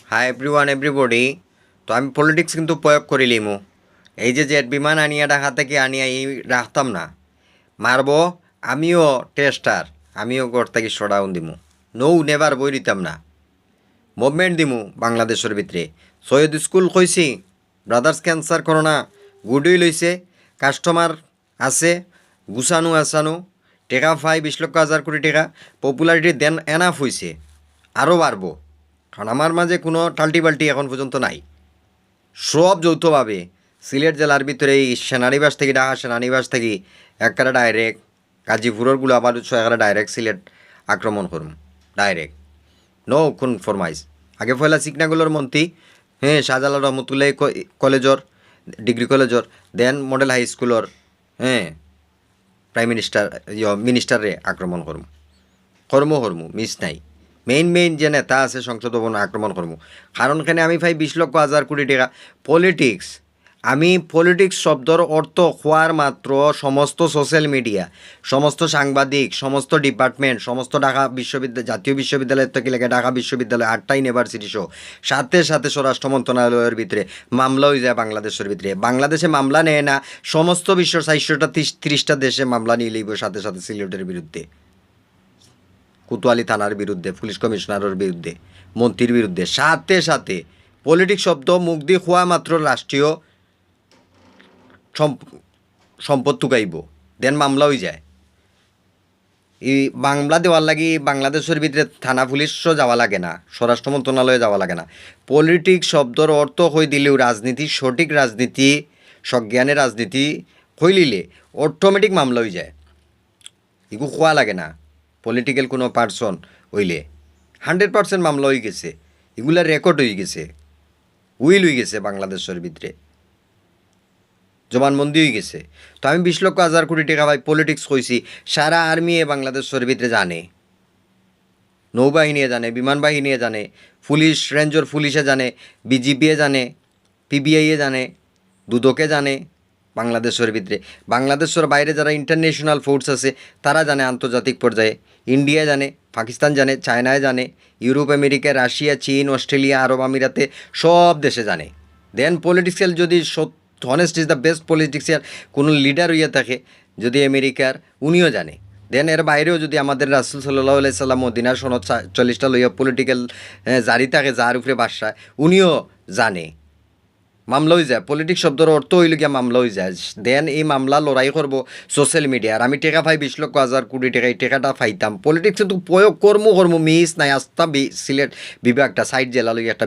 Hi everyone everybody. তো আমি politics কিন্তু প্রয়োগ করিলিমু। এই যে জেট বিমান আনিয়া ঢাকা থেকে আনিয়া এই রাখতাম না, মারবো। আমিও টেস্টার, আমিও গড় থেকে শোডাউন দিমু। নৌ নেবার বই দিতাম না। মুভমেন্ট দিমু বাংলাদেশের ভিতরে। সৈয়দ স্কুল কইছি, ব্রাদার্স ক্যান্সার করোনা গুডই লইছে, কাস্টমার আছে, গুছানো আসানো, টেকা 20 লক্ষ 1,000 কোটি টাকা, পপুলারিটি দেন এনাফ হইছে, আরও বাড়বো। কারণ আমার মাঝে কোনো টাল্টিবাল্টি এখন পর্যন্ত নাই। সব যৌথভাবে সিলেট জেলার ভিতরে এই সেনানিবাস থেকে, ঢাকা সেনানিবাস থেকে একটা ডাইরেক্ট গাজীপুরের গুলাবালুৎস একটা ডাইরেক্ট সিলেট আক্রমণ করুন। ডাইরেক্ট নো কোন ফরমাইজ। আগে পয়লা সিকনাগুলোর মন্ত্রী, হ্যাঁ, শাহজালাল রহমতুল্লাহ কলেজর, ডিগ্রি কলেজর, দেন মডেল হাই স্কুলর, হ্যাঁ, প্রাইম মিনিস্টার মিনিস্টারে আক্রমণ করমু। কর্ম মিস নাই। মেইন যে নেতা আছে সংসদ ভবন আক্রমণ করবো। কারণ এখানে আমি পাই 20 লক্ষ 1,000 কোটি টাকা। পলিটিক্স, আমি পলিটিক্স শব্দর অর্থ হওয়ার মাত্র সমস্ত সোশ্যাল মিডিয়া, সমস্ত সাংবাদিক, সমস্ত ডিপার্টমেন্ট, সমস্ত ঢাকা বিশ্ববিদ্যালয়, জাতীয় বিশ্ববিদ্যালয়ের থেকে লেগে ঢাকা বিশ্ববিদ্যালয়, 8টা ইউনিভার্সিটি সহ সাথে সাথে স্বরাষ্ট্র মন্ত্রণালয়ের ভিতরে মামলা হয়ে যায় বাংলাদেশের ভিতরে। বাংলাদেশে মামলা নেয় না, সমস্ত বিশ্বের 430টা দেশে মামলা নিয়ে লইব সাথে সাথে সিলেটের বিরুদ্ধে, কোতোয়ালি থানার বিরুদ্ধে, পুলিশ কমিশনারের বিরুদ্ধে, মন্ত্রীর বিরুদ্ধে। সাথে সাথে পলিটিক্স শব্দ মুখ দিয়ে খোয়া মাত্র রাষ্ট্রীয় সম্পদ টুকাইব, দেন মামলা হয়ে যায়। এই মামলা দেওয়ার লাগি বাংলাদেশের ভিতরে থানা পুলিশও যাওয়া লাগে না, স্বরাষ্ট্র মন্ত্রণালয়ে যাওয়া লাগে না। পলিটিক্স শব্দর অর্থ হয়ে দিলেও রাজনীতি, সঠিক রাজনীতি, সজ্ঞানের রাজনীতি হইলিলে অটোমেটিক মামলা হয়ে যায়। এগুলো খোয়া লাগে না। পলিটিক্যাল কোনো পার্সন হইলে 100% মামলা হয়ে গেছে, এগুলার রেকর্ড হয়ে গেছে, উইল হয়ে গেছে বাংলাদেশের ভিতরে, জবানবন্দি হয়ে গেছে। তো আমি 20 লক্ষ 1,000 কোটি টাকা ভাই পলিটিক্স কইছি। সারা আর্মি বাংলাদেশের ভিতরে জানে, নৌবাহিনীয়ে জানে, বিমান বাহিনীয়ে জানে, পুলিশ রেঞ্জর পুলিশে জানে, বিজিপিএ জানে, পিবিআইয়ে জানে, দুদকে জানে বাংলাদেশের ভিতরে। বাংলাদেশের বাইরে যারা ইন্টারন্যাশনাল ফোর্স আছে তারা জানে আন্তর্জাতিক পর্যায়ে। ইন্ডিয়া জানে, পাকিস্তান জানে, চায়নায় জানে, ইউরোপ, আমেরিকা, রাশিয়া, চীন, অস্ট্রেলিয়া, আরব আমিরাতে, সব দেশে জানে। দেন পলিটিক্যাল যদি হনেস্ট ইজ দ্য বেস্ট পলিটিক্সিয়ান কোনো লিডার হইয়া থাকে যদি আমেরিকার, উনিও জানে। দেন এর বাইরেও যদি আমাদের রাসূল সাল্লাল্লাহু আলাইহি সাল্লাম মদিনার সনদ 40টা লইয়া পলিটিক্যাল জারি থাকে যার উপরে বাদশা, উনিও জানে। মামলা হয়ে যায়। পলিটিক্স শব্দের অর্থ হইল গিয়া মামলা হয়ে যায়। দেন এই মামলা লড়াই করব সোশ্যাল মিডিয়া। আর আমি টেকা পাই 20 লক্ষ 1,000 কোটি টাকা, এই টেকাটা পাইতাম পলিটিক্সে তো প্রয়োগ কর্ম মিস নাই। আস্তা সিলেট বিভাগটা সাইড জেলা লইয়া একটা